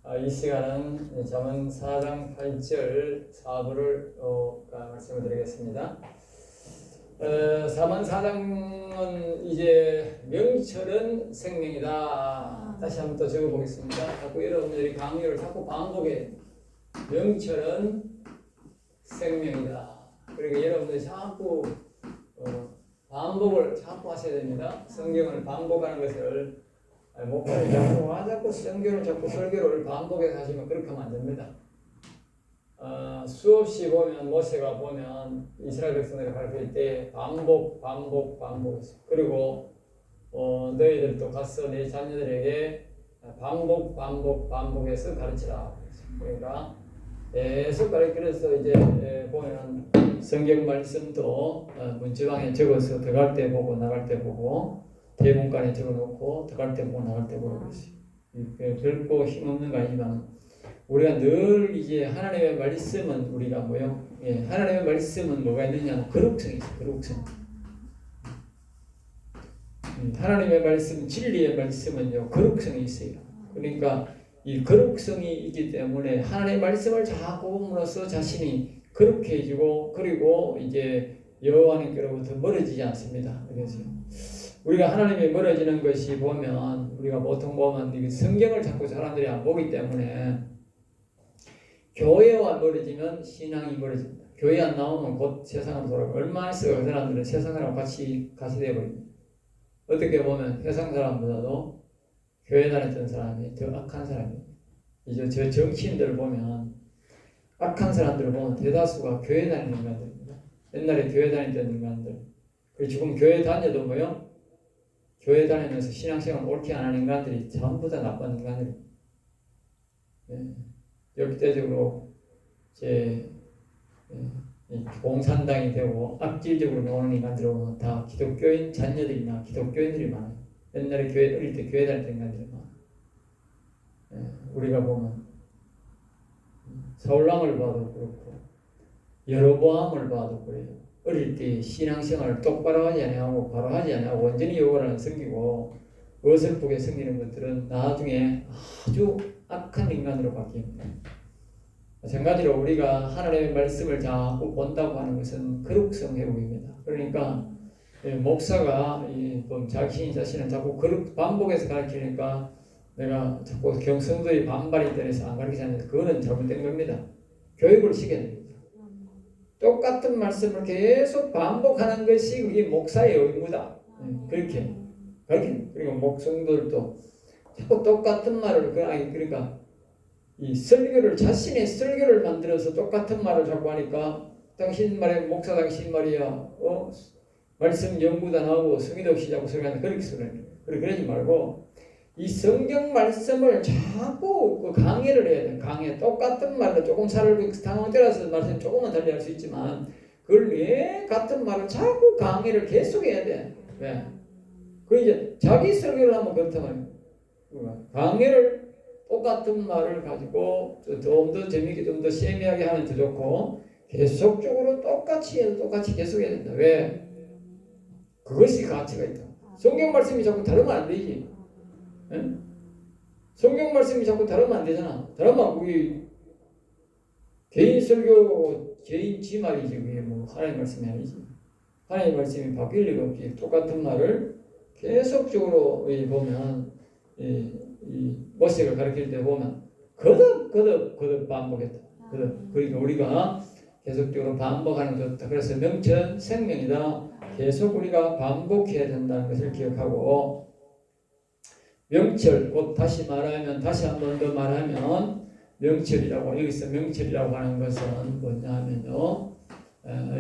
이 시간은 잠언 4장 8절 4부를 말씀을 드리겠습니다. 잠언 4장은 이제 명철은 생명이다. 다시 한번 또 적어보겠습니다. 자꾸 여러분들이 강의를 자꾸 반복해. 명철은 생명이다. 그리고 여러분들이 자꾸 반복을 자꾸 하셔야 됩니다. 성경을 반복하는 것을 목표를 자꾸 성경을 자꾸 설교를 반복해서 하시면 그렇게 하면 안 됩니다. 수없이 보면 모세가 보면 이스라엘 백성들을 가르칠 때 반복했어요. 그리고 너희들도 가서 내 자녀들에게 반복해서 가르치라. 그러니까 계속 가르치면서 이제 보면 성경 말씀도 문지방에 적어서 들어갈 때 보고 나갈 때 보고 대문간에 적어놓고 들어갈 때 보고 나갈 때 보고 그랬어요. 결코 힘없는 거 아니지만 우리가 늘 이제 하나님의 말씀은 우리가 뭐요? 하나님의 말씀은 뭐가 있느냐? 거룩성이 있어요. 거룩성. 하나님의 말씀, 진리의 말씀은요, 거룩성이 있어요. 그러니까 이 거룩성이 있기 때문에 하나님의 말씀을 자꾸 봄으로써 자신이 거룩해지고 그리고 이제 여호와님께로부터 멀어지지 않습니다. 그래서 우리가 하나님이 멀어지는 것이 보면 우리가 보통 보면 성경을 자꾸 사람들이 안 보기 때문에 교회와 멀어지면 신앙이 멀어집니다. 교회 안 나오면 곧 세상으로 돌아가고 얼마나 있어요. 그 사람들은 세상이랑 같이 되어버립니다. 어떻게 보면 세상 사람보다도 교회 다녔던 사람이 더 악한 사람이에요. 이제 저 정치인들을 보면 악한 사람들을 보면 대다수가 교회 다니는 인간들입니다. 옛날에 교회 다니던 인간들. 그리고 지금 교회 다녀도 뭐요? 교회 다니면서 신앙생활 옳게 안 하는 인간들이 전부 다 나쁜 인간들입니다. 역대적으로 공산당이 되고 악질적으로 나오는 인간들을 보면 다 기독교인 자녀들이나 기독교인들이 많아요. 옛날에 어릴 때 교회 다닐 때 인간들이 많아요. 우리가 보면 사울왕을 봐도 그렇고 여로보암을 봐도 그래요. 어릴 때 신앙생활을 똑바로 하지 않고 바로 하지 않고 완전히 여호와를 섬기고 어설프게 섬기는 것들은 나중에 아주 악한 인간으로 바뀝니다. 마찬가지로 우리가 하나님의 말씀을 자꾸 본다고 하는 것은 거룩성 회복입니다. 그러니까 목사가 자신을 자꾸 반복해서 가르치니까 내가 자꾸 성도의 반발이 되어서 안 가르치잖아요. 그거는 잘못된 겁니다. 교육을 시켜야 됩니다. 똑같은 말씀을 계속 반복하는 것이 그게 목사의 의무다. 그렇게 그리고 목성들도 자꾸 똑같은 말을 그러니까 이 설교를 자신의 설교를 만들어서 똑같은 말을 자꾸 하니까 당신 말에 목사 당신 말이야 말씀 연구도 나오고 성의도 없이 자꾸 설교하는데 그렇게 설교해요. 그러지 말고 이 성경 말씀을 자꾸 강의를 해야 돼요. 강의 똑같은 말로 조금 상황 따라서 말씀 조금만 달리 할 수 있지만 그걸 왜 같은 말을 자꾸 강의를 계속 해야 돼. 왜? 그 이제 자기 설교를 하면 그렇다면 강의를 똑같은 말을 가지고 좀 더 재미있게 좀 더 세미하게 하면 더 좋고 계속적으로 똑같이 해도 똑같이 계속 해야 된다. 왜? 그것이 가치가 있다. 성경 말씀이 자꾸 다르면 안 되지. 응? 성경 말씀이 자꾸 다르면 안 되잖아. 다르면 우리 개인 설교, 개인 지 말이지. 그게 뭐 하나님 말씀이 아니지. 하나님 말씀이 바뀔 리가 없지. 똑같은 말을 계속적으로 보면 이 모세가 가르칠 때 보면 거듭 반복했다. 그러니까 우리가 계속적으로 반복하는 게 좋다. 그래서 명철 생명이다. 계속 우리가 반복해야 된다는 것을 기억하고 명철 곧 다시 한 번 더 말하면 명철이라고 여기서 명철이라고 하는 것은 뭐냐 하면요.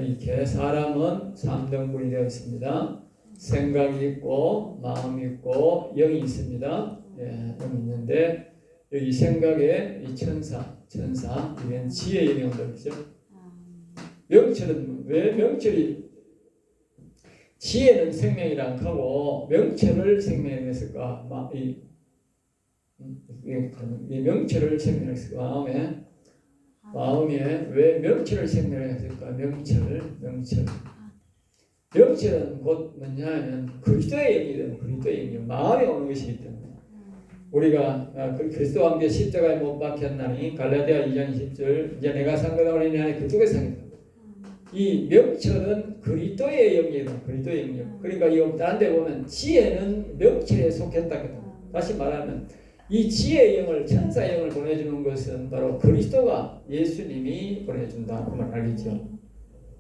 이렇게 사람은 3등분이 되어 있습니다. 생각이 있고 마음이 있고 영이 있습니다. 영이 있는데 여기 생각에 이 천사 이건 지혜의 영들이죠. 명철은 왜 명철이 지혜는 생명이랑 하고 명철을 생명이라고 했을까? 이 명철을 생명이라고 했을까? 마음에 왜 명철을 생명이라고 했을까? 명철은 곧 뭐냐면 그리스도의 영이든 그리스도의 영이 마음에 오는 것이기 때문에 우리가 그리스도와 함께 십자가에 못 박혔나니 갈라디아 2장 20절 이제 내가 산 거다 하니 그쪽에 사겠다. 이 명철은 그리스도의 영역이다. 그리스도의 영역. 그러니까 이 다른 데 보면 지혜는 명철에 속했다. 다시 말하면 이 지혜의 영을 천사의 영을 보내주는 것은 바로 그리스도가 예수님이 보내준다. 그 말 알겠죠?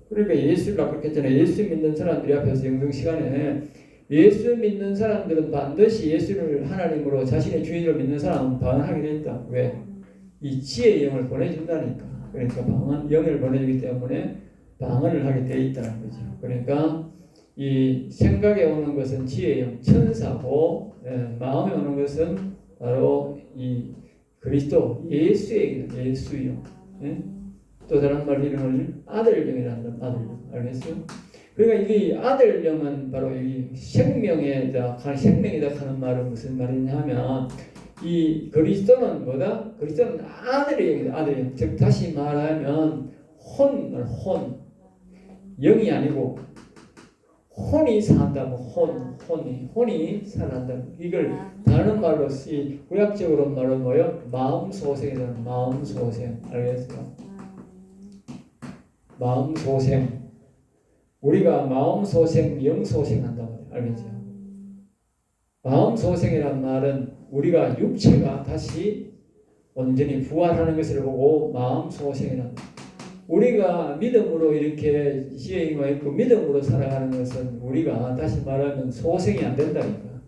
그러니까 예수를 아까 했잖아요. 예수 믿는 사람들이 앞에서 영성 시간에 예수 믿는 사람들은 반드시 예수를 하나님으로 자신의 주인으로 믿는 사람은 반응하게 돼 있다. 왜? 이 지혜의 영을 보내준다니까. 그러니까 영을 보내주기 때문에 방언을 하게 돼 있다는 거죠. 그러니까 이 생각에 오는 것은 지혜의 영, 천사고 마음에 오는 것은 바로 이 그리스도, 예수의 영. 또 다른 말로 이름을 아들영이란다. 아들영. 알겠어요? 그러니까 이 아들영은 바로 이 생명이다 하는 말은 무슨 말이냐면 이 그리스도는 뭐다? 그리스도는 아들의 영이다. 아들의 영. 즉 다시 말하면 혼. 영이 아니고 혼이 산다. 혼이 살아난다. 이걸 다른 말로 구약적으로 말로 뭐요? 마음소생이다. 마음소생. 알겠어요? 마음소생. 우리가 마음소생, 영소생한다. 알겠죠? 마음소생이란 말은 우리가 육체가 다시 온전히 부활하는 것을 보고 마음소생이란다. 우리가 믿음으로 이렇게 지혜가 있고 믿음으로 살아가는 것은 우리가 다시 말하면 소생이 안 된다니까.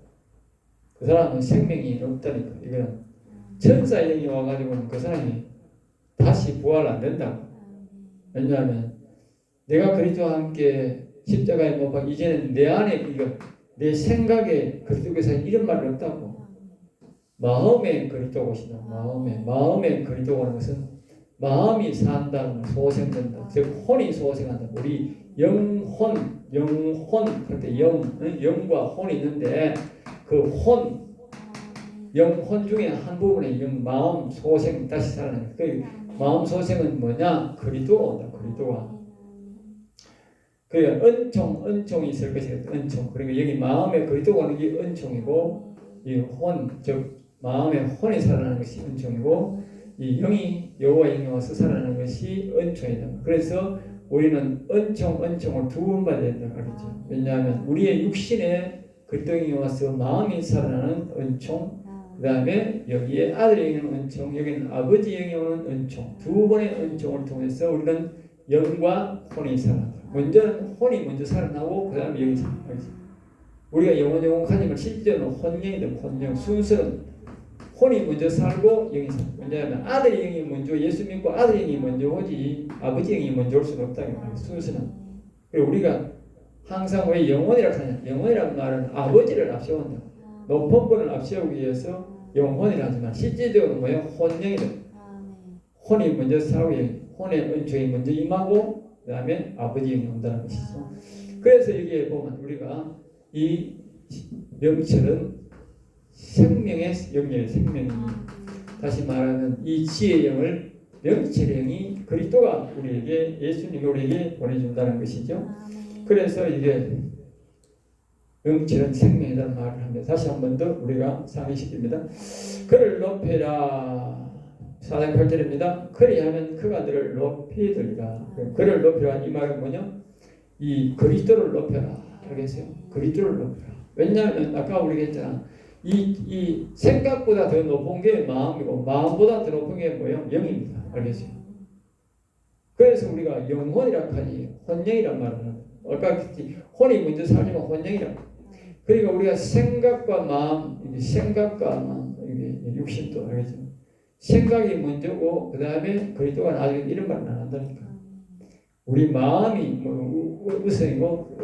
그 사람은 생명이 없다니까. 이거는 천사의 영이 와가지고는 그 사람이 다시 부활 안 된다고. 왜냐하면 내가 그리스도와 함께 십자가에 못 박혀 이제는 내 안에 내 생각에 그리스도께서 이런 말이 없다고. 마음에 그리스도가 오시다. 마음에 그리스도가 오는 것은 마음이 산다는 소생된다. 즉 혼이 소생한다. 우리 영혼 할 때 영과 혼이 있는데 그 영혼 중에 한 부분의 마음 소생 다시 살아나는. 그 마음 소생은 뭐냐? 그리스도가 온다. 그리스도가. 그러니까 은총이 있을 것이다. 은총. 그러니까 여기 마음에 그리스도가 오는 게 은총이고 이 즉 마음에 혼이 살아나는 것이 은총이고 이 영이 여호와의 영이 와서 살아나는 것이 은총이다. 그래서 우리는 은총을 두 번 받아야 된다. 알겠죠? 왜냐하면 우리의 육신에 그리스도의 영이 와서 마음이 살아나는 은총, 그 다음에 여기에 아들의 영이 오는 은총, 여기는 아버지의 영이 오는 은총, 두 번의 은총을 통해서 우리는 영과 혼이 살아난다. 먼저는 혼이 먼저 살아나고 그 다음에 영이 살아나죠. 우리가 영원 가짐을 실제로는 혼령이다. 혼령 순서는 혼이 먼저 살고 영이 살고. 왜냐하면 아들의 영이 먼저 예수 믿고 아들의 영이 먼저 오지 아버지의 영이 먼저 올 수는 없다는 거예요. 순서는. 그리고 우리가 항상 왜 영혼이라고 하냐? 영혼이라는 말은 아버지를 앞세운다. 높은 분을 앞세우기 위해서 영혼이라 하지만 실제적으로 뭐예요? 혼령이다. 혼이 먼저 살고 혼의 은총이 먼저 임하고 그 다음에 아버지의 영이 온다는 것이죠. 그래서 여기에 보면 우리가 이 명철은 생명의 영이에요. 생명이. 다시 말하면 이 지혜의 영을 명철의 영이 그리스도가 우리에게 예수님이 우리에게 보내준다는 것이죠. 그래서 이게 명철은 생명이라는 말을 합니다. 다시 한 번 더 우리가 상기시킵니다. 그를 높여라. 4장 8절입니다. 그리하면 그가 너를 높이 들리라. 그를 높여라. 이 말은 뭐냐? 이 그리스도를 높여라. 알겠어요? 그리스도를 높여라. 왜냐하면 아까 우리가 했잖아. 이 생각보다 더 높은 게 마음이고 마음보다 더 높은 게 뭐예요? 영입니다. 알겠어요? 그래서 우리가 영혼이라고 하지 혼령이란 말을 하는 거예요. 아까 했지 혼이 먼저 살지만 혼령이라고. 그러니까 우리가 생각과 마음, 이게 육신도 알겠죠? 생각이 먼저고 그 다음에 그리스도가 나중에 이런 말은 안 한다니까. 우리 마음이 우선이고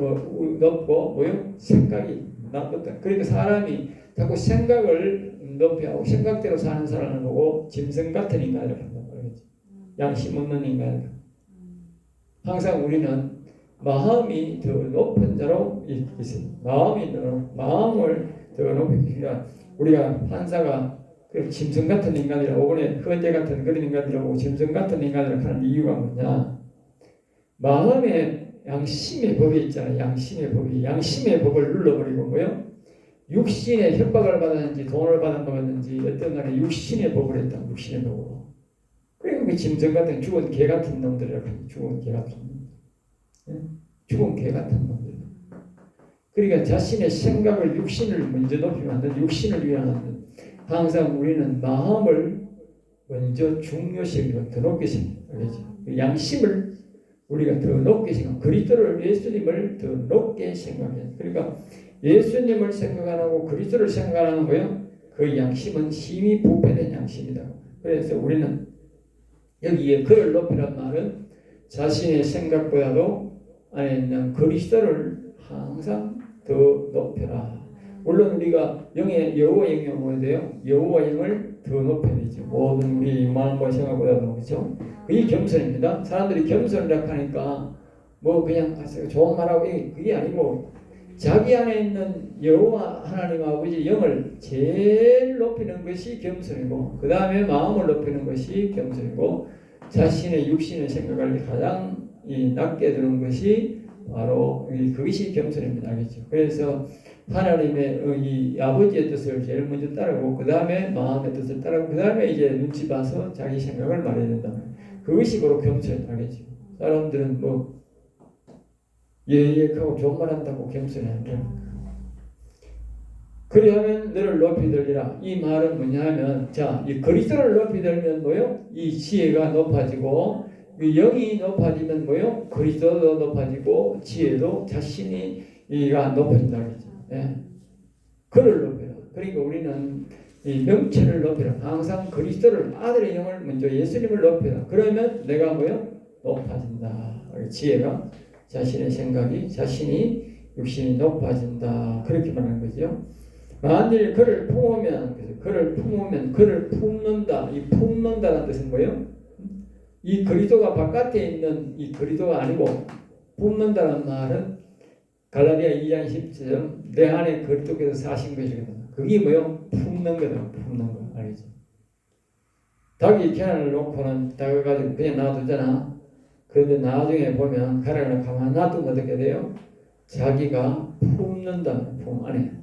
높고 뭐요? 생각이 나쁘다. 그러니까 사람이 자꾸 생각을 높여하고 생각대로 사는 사람을 보고 짐승 같은 인간이라고 한단 말이죠. 양심 없는 인간이라고. 항상 우리는 마음이 더 높은 자로 있습니다. 마음을 더 높이기가 우리가 판사가 그 짐승 같은 인간이라고 오번에 헌재 같은 그런 인간이라고 짐승 같은 인간이라고 하는 이유가 뭐냐? 마음에 양심의 법이 있잖아요. 양심의 법을 눌러버리고 뭐요? 육신의 협박을 받았는지 돈을 받아먹었는지 어떤 날에 육신의 법을 했다. 육신의 법으로. 그리고 그 짐승 같은 죽은 개 같은 놈들이라고 해요. 죽은 개 같은 놈들. 죽은 개 같은 놈들. 그러니까 자신의 생각을 육신을 먼저 높이면 안 된다. 육신을 위하는 항상 우리는 마음을 먼저 중요시하고 더 높게 생각하죠. 양심을 우리가 더 높게 생각, 그리스도를 예수님을 더 높게 생각해요. 그러니까 예수님을 생각 안 하고 그리스도를 생각 안 하는 거예요. 그 양심은 심히 부패된 양심이다. 그래서 우리는 여기에 그를 높이란 말은 자신의 생각보다도 안에 있는 그리스도를 항상 더 높여라. 물론 우리가 영의 여호와 영이 뭐야 돼요? 여호와 영을 더 높여야 되죠. 모든 우리 마음과 생각보다도 그렇죠. 그게 겸손입니다. 사람들이 겸손이라고 하니까 뭐 그냥 좋은 말하고 그게 아니고 자기 안에 있는 여호와 하나님 아버지 영을 제일 높이는 것이 겸손이고 그 다음에 마음을 높이는 것이 겸손이고 자신의 육신의 생각을 가장 낮게 두는 것이 바로 그것이 겸손입니다. 알겠죠? 그래서 하나님의 이 아버지의 뜻을 제일 먼저 따르고 그 다음에 마음의 뜻을 따르고 그 다음에 이제 눈치 봐서 자기 생각을 말해야 된다. 그것이 바로 겸손이다. 알겠죠? 사람들은 뭐 예하고 좋은 말 한다고 겸손이 안 돼요. 그리하면 너를 높이 들리라. 이 말은 뭐냐면 자, 이 그리스도를 높이 들면 뭐요? 이 지혜가 높아지고 이 영이 높아지면 뭐요? 그리스도도 높아지고 지혜도 자신이가 높아진다 그러죠. 예. 그를 높여라. 그러니까 우리는 이 명체를 높여라. 항상 그리스도를 아들의 영을 먼저 예수님을 높여라. 그러면 내가 뭐요? 높아진다. 지혜가 자신의 생각이 자신이 육신이 높아진다. 그렇게 말하는 거죠. 만일 그를 품으면 그래서 그를 품으면 그를 품는다. 이 품는다는 뜻은 뭐예요? 이 그리스도가 바깥에 있는 이 그리스도가 아니고 품는다는 말은 갈라디아 2장 10절 내 안에 그리스도께서 사신 것이거든. 그게 뭐요? 품는 거다. 품는 거. 알겠지? 닭이 계란을 놓고는 닭을 가지고 그냥 놔두잖아. 그런데 나중에 보면 계란을 가만 놔두면 어떻게 돼요? 자기가 품는다. 품 안에.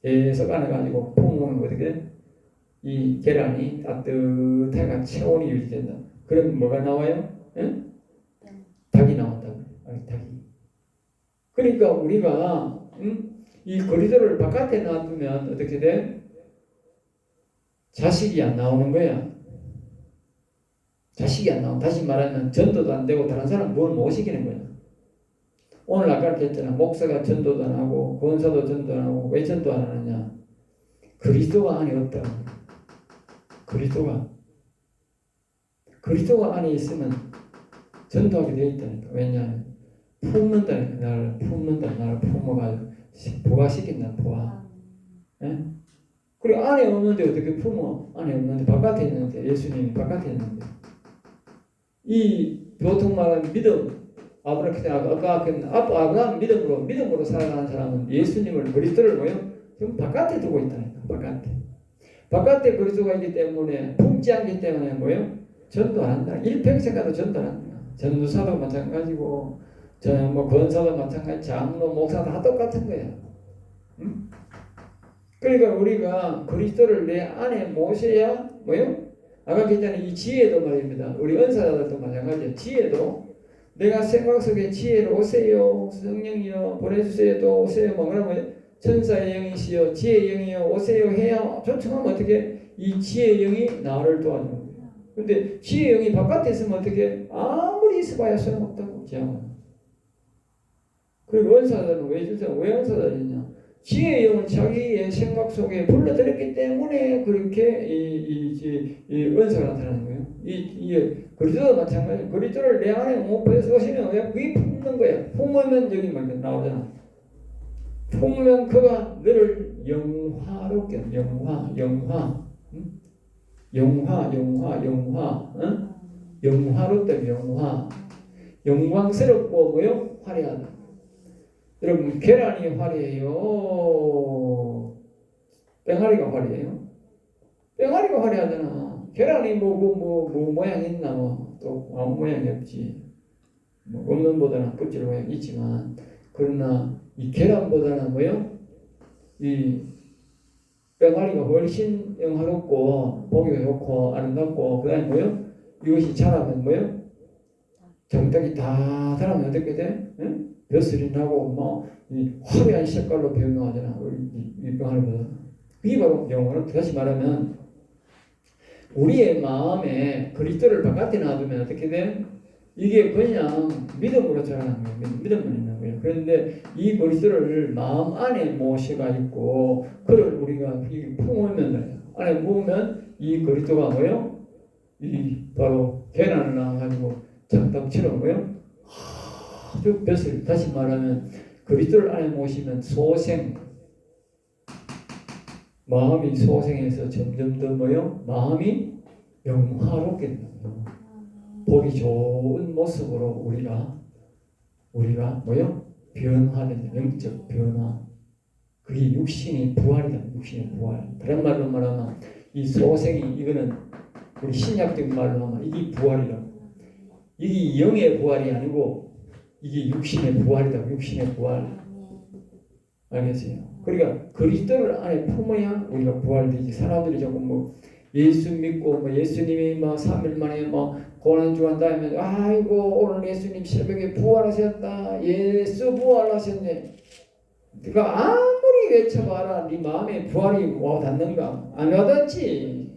계속 안에 가지고 품으면 어떻게 돼? 이 계란이 따뜻해가 체온이 유지된다. 그럼 뭐가 나와요? 응? 닭이 나온다고. 닭이. 그러니까 우리가 이 그리스도를 바깥에 놔두면 어떻게 돼? 자식이 안 나오는 거야. 자식이 안 나오면 다시 말하면 전도도 안 되고 다른 사람 뭘 못 시키는 거야. 오늘 아까 이렇게 했잖아. 목사가 전도도 안 하고 권사도 전도 안 하고 왜 전도 안 하느냐? 그리스도가 안에 없다. 그리스도가 안에 있으면 전도하게 되어 있다니까. 왜냐하면 품는다니까. 나를 품는다. 나를 품어가지고 부화시킨다. 부화. 예? 그리고 안에 없는데 어떻게 품어? 안에 없는데 바깥에 있는데 예수님이 바깥에 있는데 이 보통 말하는 믿음 아브라함 믿음으로 살아가는 사람은 예수님을 그리스도를 뭐요? 지금 바깥에 두고 있다니까. 바깥에 그리스도가 있기 때문에 품지 않기 때문에 뭐요? 전도 안 한다. 일평생 가도 전도 안 한다. 전도사도 마찬가지고 뭐 권사도 마찬가지, 장로, 목사 다 똑같은 거야. 응? 그러니까 우리가 그리스도를 내 안에 모셔야 뭐요? 아까 했잖아요. 이 지혜도 말입니다. 우리 은사자들도 마찬가지예요. 지혜도 내가 생각 속에 지혜로 오세요. 성령이여 보내주세요. 또 오세요. 뭐 그러면 천사의 영이시여 지혜의 영이여 오세요 해야 초청하면 어떻게 이 지혜의 영이 나를 도와주는 거예요. 근데 지혜의 영이 바깥에 있으면 어떻게 아무리 있어봐야 소용없다고. 그리고 은사자들은 왜 은사자들이냐? 지혜의 영을 자기의 생각 속에 불러들였기 때문에 그렇게 이 은사가 나타나는 거예요. 그리스도도 마찬가지예요. 그리스도를 내 안에 못 보여서 왜 그게 품는 거야. 품으면 여기 막 나오잖아. 품으면 그가 너를 영화롭게 영화롭다. 영광스럽고 뭐요? 화려하다. 여러분 계란이 화려해요? 뺑아리가 화려해요? 뺑아리가 화려하잖아. 계란이 뭐 모양이 있나 또 아무 모양이 없지. 뭐 없는 보다는 껍질 모양이 있지만 그러나 이 계란보다는 뭐요? 이 병아리가 훨씬 영화롭고 보기가 좋고 아름답고 그 다음에 뭐요? 이것이 자라면 뭐요? 정딱이 다 자라면 어떻게 돼? 응? 벼슬이 나고 뭐 화려한 색깔로 변명하잖아. 이 병아리보다. 이게 바로 영화로 다시 말하면 우리의 마음에 그리스도를 바깥에 놔두면 어떻게 돼? 이게 그냥 믿음으로 자라는 거예요. 믿음만 있는 거예요. 그런데 이 그리스도를 마음 안에 모셔가 있고 그를 우리가 품으면 안에 모으면 이 그리스도가 뭐요? 이 바로 계란을 낳아가지고 장담처럼 뭐요? 아주 벼슬 다시 말하면 그리스도를 안에 모시면 소생 마음이 소생해서 점점 더 뭐요? 마음이 영화롭게 된다. 보기 좋은 모습으로 우리가 뭐요? 변화된다. 영적 변화. 그게 육신의 부활이다. 육신의 부활. 다른 말로 말하면 이 소생이 이거는 우리 신약적인 말로 하면 이게 부활이라고. 이게 영의 부활이 아니고 이게 육신의 부활이다. 육신의 부활. 알겠어요? 그러니까 그리스도를 안에 품어야 우리가 부활되지. 사람들이 자꾸 뭐 예수 믿고 뭐 예수님이 막 3일 만에 뭐 고난 주간 다음에 아이고 오늘 예수님 새벽에 부활하셨다. 예수 부활하셨네. 네가 아무리 외쳐봐라 네 마음에 부활이 와 닿는가? 안 와닿지.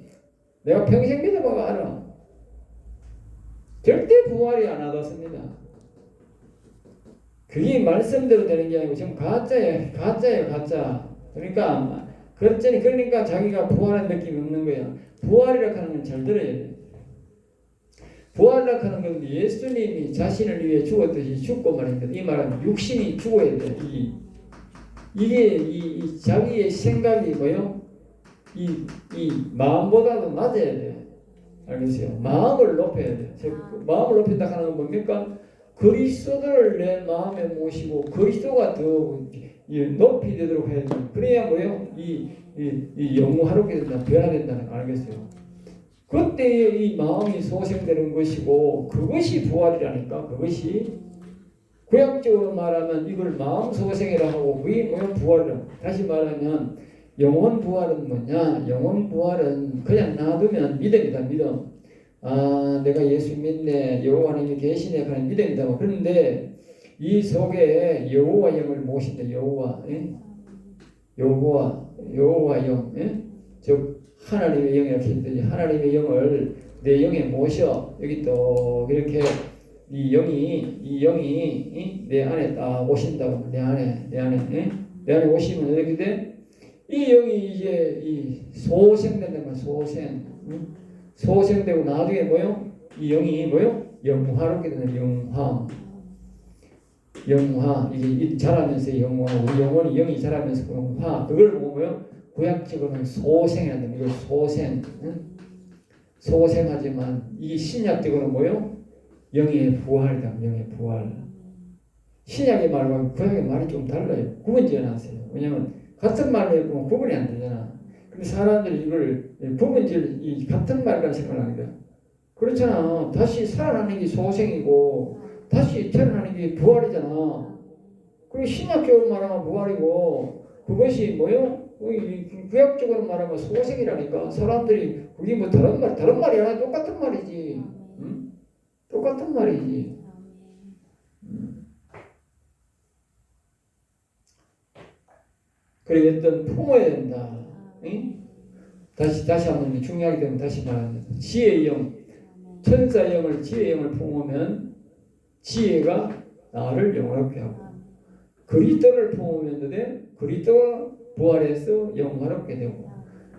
내가 평생 믿어봐도 알아. 절대 부활이 안 와닿습니다. 그게 말씀대로 되는 게 아니고 지금 가짜예요. 가짜. 그러니까 자기가 부활한 느낌이 없는 거야. 부활이라고 하는 건 잘 들어야 돼. 부활이라고 하는 건 예수님이 자신을 위해 죽었듯이 죽고 말입니다. 이 말은 육신이 죽어야 돼. 이게 이 자기의 생각이 뭐요? 이 마음보다도 낮아야 돼. 알겠어요? 마음을 높여야 돼. 마음을 높인다 하는 건 뭡니까? 그리스도를 내 마음에 모시고 그리스도가 더 높이 되도록 해야 돼. 그래야 뭐요? 이 영화롭게 된다, 변화된다는 거 알겠어요? 그때 이 마음이 소생되는 것이고 그것이 부활이라니까. 그것이 구약적으로 말하면 이걸 마음 소생이라 하고 그게 뭐야? 부활이라. 다시 말하면 영혼 부활은 뭐냐? 영혼 부활은 그냥 놔두면 믿음이다. 믿음. 아, 내가 예수 믿네. 여호와 하나님이 계시네. 하는 믿음이다. 그런데 이 속에 여호와 영을 모신다. 여호와 영. 즉 하나님의 영이라고 했더니 하나님의 영을 내 영에 모셔. 여기 또 이렇게 이 영이 내 안에 딱 오신다고. 내 안에 오시면 이렇게 돼. 이 영이 이제 이 소생된다는 거야. 소생되고 나중에 뭐요? 이 영이 뭐요? 영화롭게 되는 영화. 이게 자라면서 영화. 우리 영혼이 영이 자라면서 영화. 그걸 보고 뭐요? 구약적으로는 소생이란다. 이걸 소생하지만 이게 신약적으로는 뭐요? 영의 부활이다. 영의 부활. 신약의 말과 구약의 말이 좀 달라요. 구분 지어놨어요. 왜냐면 같은 말로 해보면 구분이 안 되잖아. 근데 사람들이 이걸 구분 지을 이 같은 말이라고 생각하는 거야. 그렇잖아. 다시 살아나는 게 소생이고 다시 태어나는 게 부활이잖아. 그리고 신약적으로 말하면 부활이고 그것이 뭐요? 구약적으로 말하면 소생이라니까. 사람들이 그게 뭐 다른 말이 아니라 똑같은 말이지. 응? 똑같은 말이지. 그래 어떤 품어야 된다. 응? 다시 한번 중요하기 때문에 다시 말합니다. 지혜의 영, 천사의 영을 지혜의 영을 품으면 지혜가 나를 영화롭게 하고 그리스도를 품으면 그리스도가 부활해서 영화롭게 되고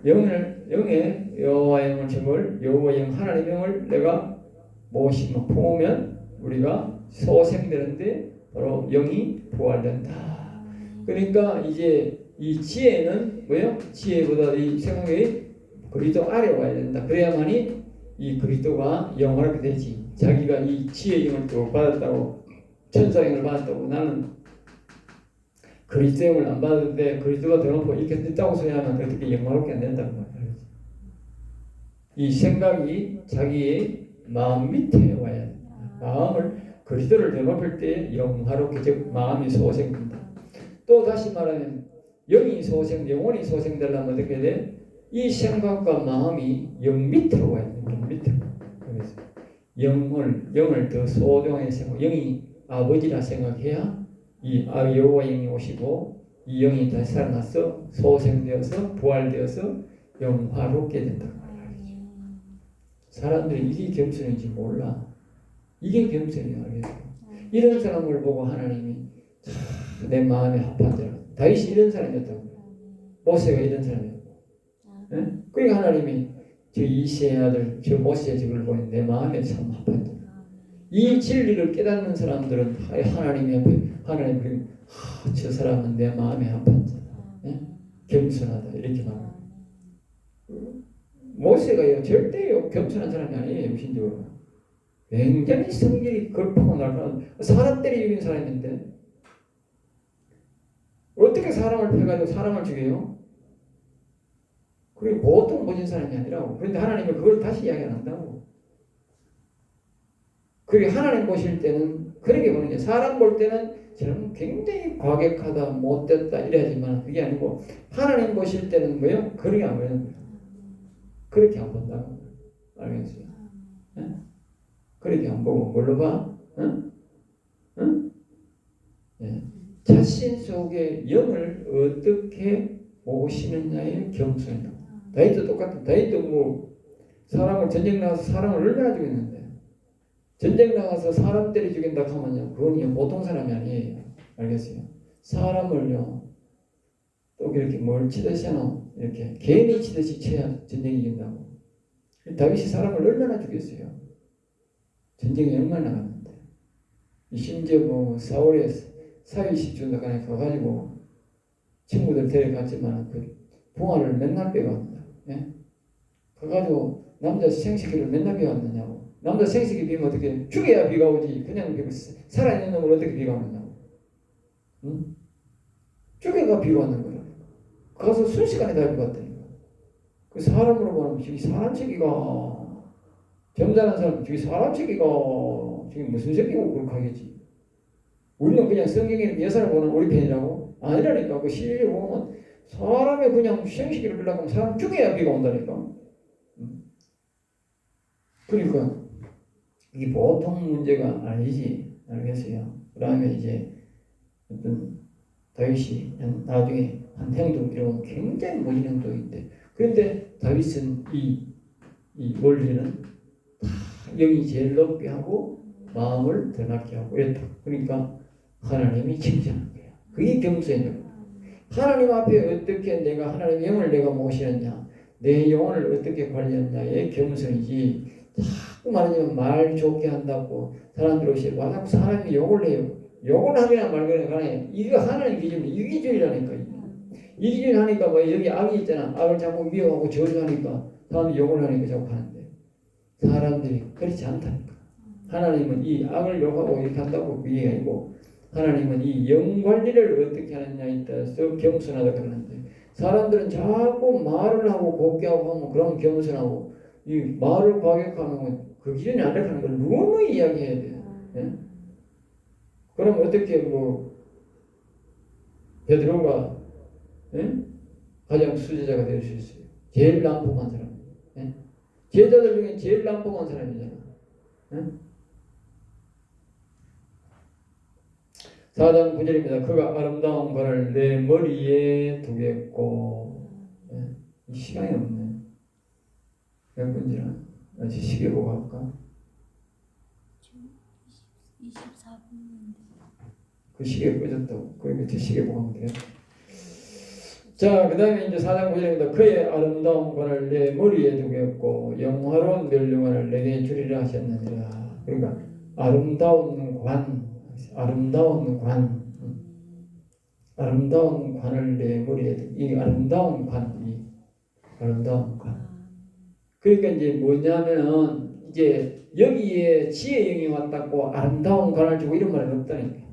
영의 여호와 영을 정을 여호와 영 하나님의 영을 내가 모시면 품으면 우리가 소생되는데 바로 영이 부활된다. 그러니까 이제 이 지혜는 뭐예요? 지혜보다 이 생명이 그리스도 아래 와야 된다. 그래야만이 이 그리스도가 영화롭게 되지. 자기가 이 지혜의 영을 또 받았다고 천사의 영을 받았다고 나는 그리스도의 영을 안 받았는데 그리스도가 더 높고 이렇게 됐다고 소리하면 어떻게 영화롭게 안 된다는 말이에요. 이 생각이 자기의 마음 밑에 와야 된다. 마음을 그리스도를 더 높일 때 영화롭게 즉 마음이 소생된다. 또 다시 말하면 영이 소생, 영혼이 소생되려면 어떻게 돼? 이 생각과 마음이 영 밑으로 가야 돼. 영 밑으로. 그래서 영을 더 소중하게 생각, 영이 아버지라 생각해야 이 여호와 영이 오시고 이 영이 다시 살아나서 소생되어서 부활되어서 영화롭게 된다고 말이죠. 사람들이 이게 겸손인지 몰라. 이게 겸손이야. 알겠어? 이런 사람을 보고 하나님이 내 마음에 합한 자라. 다윗이 이런 사람이었다고. 모세가 이런 사람이었고. 예? 그러니까 하나님이 저 이새의 아들, 저 모세의 집을 보니 내 마음에 참 합한 자라. 이 진리를 깨닫는 사람들은 하나님 앞에 하나님 저 사람은 내 마음에 합한 자다. 예? 겸손하다 이렇게 말합니다. 모세가요 절대요 겸손한 사람이 아니에요. 무신적으로 굉장히 성질이 걸프고 날카로운 사람 때려 죽인 사람인데 어떻게 사람을 패가지고 사람을 죽여요? 그리고 보통 모진 사람이 아니라고. 그런데 하나님은 그걸 다시 이야기 안 한다고. 그리고 하나님 보실 때는 그렇게 보는 게 사람 볼 때는 저는 굉장히 과격하다 못됐다 이래야지만 그게 아니고 하나님 보실 때는 뭐요? 그렇게 안 보는 거예요. 그렇게 안 본다고. 알겠어요? 네? 그렇게 안 보고 뭘로 봐? 응? 응? 네. 자신 속에 영을 어떻게 모시느냐의 겸손이다. 다윗도 똑같아. 다윗도 뭐 사람을 전쟁 나가서 사람을 얼마나 죽였는데 전쟁 나가서 사람 때려 죽인다 하면요 그건 보통 사람이 아니에요. 알겠어요? 사람을요 또 이렇게 뭘 치듯이 하노 이렇게 개미 치듯이 쳐야 전쟁이 이긴다고. 다윗이 사람을 얼마나 죽였어요. 전쟁이 얼마나 나갔는데 심지어 뭐 사울의 사위식 준다 간에 가가지고 친구들 데려갔지만 그 봉화를 맨날 빼갔느냐. 예? 가가지고 남자 생식기를 맨날 빼왔느냐고. 남자 생식기 비면 어떻게 죽여야 비가 오지. 그냥 살아있는 놈을 어떻게 비가 오느냐고. 응? 죽여가 비가 왔는 거야. 가서 순식간에 다 비가 왔다니까. 그 사람으로 보면 저기 사람 새끼가 점잖은 사람 저기 사람 새끼가 저기 무슨 새끼고 그렇게 하겠지. 우리는 그냥 성경에 예사를 보는 우리 편이라고? 아니라니까. 그 시리를 보면 사람의 그냥 생식기를 빌려고 하면 사람 죽여야 비가 온다니까. 그러니까 이게 보통 문제가 아니지. 알겠어요? 그 다음에 이제 어떤 다윗이 나중에 한 행동 이런 굉장히 멋진 행동인데 그런데 다윗은 이 원리는 영이 제일 높게 하고 마음을 더 낮게 하고 이랬다. 그러니까 하나님이 칭찬한 거야. 그게 겸손이에요. 하나님 앞에 어떻게 내가 하나님의 영을 내가 모시느냐 내 영혼을 어떻게 관리하느냐의 겸손이지. 자꾸 말하자면 말 좋게 한다고 사람들 오시고 자꾸 사람이 욕을 해요. 욕을 하거나 말거나 간에 이거 하나님 기준이 이 기준이라니까. 이 기준 하니까 뭐 여기 악이 있잖아. 악을 자꾸 미워하고 저주하니까 사람이 욕을 하니까 자꾸 하는데 사람들이 그렇지 않다니까. 하나님은 이 악을 욕하고 이렇게 한다고 그게 아니고 하나님은 이 영 관리를 어떻게 하느냐에 따라서 겸손하다 그러는데 사람들은 자꾸 말을 하고 곱게하고 하면 그러면 겸손하고 이 말을 과격하면 그 기준이 안 되는 걸 너무 이야기해야 돼요. 예? 그럼 어떻게 뭐 베드로가 예? 가장 수제자가 될 수 있어요. 제일 난폭한 사람. 예? 제자들 중에 제일 난폭한 사람이잖아. 예? 4장 9절입니다. 그가 아름다운 관을 내 머리에 두겠고 예? 이 시간이 없네. 몇 분지나? 아직 시계 보고 할까? 24분인데. 그 시계 꺼졌다고. 그러니까 저 시계 보고 하면 되겠다. 자, 그 다음에 이제 4장 9절입니다. 그의 아름다운 관을 내 머리에 두겠고 영화로운 멸류관을 내게 주리라 하셨느니라. 그러니까 아름다운 관, 아름다운 관을 내 머리에 이 아름다운 관, 이 아름다운 관. 그러니까 이제 뭐냐면 이제 여기에 지혜의 영이 왔다고 아름다운 관을 주고 이런 말은 없다니까.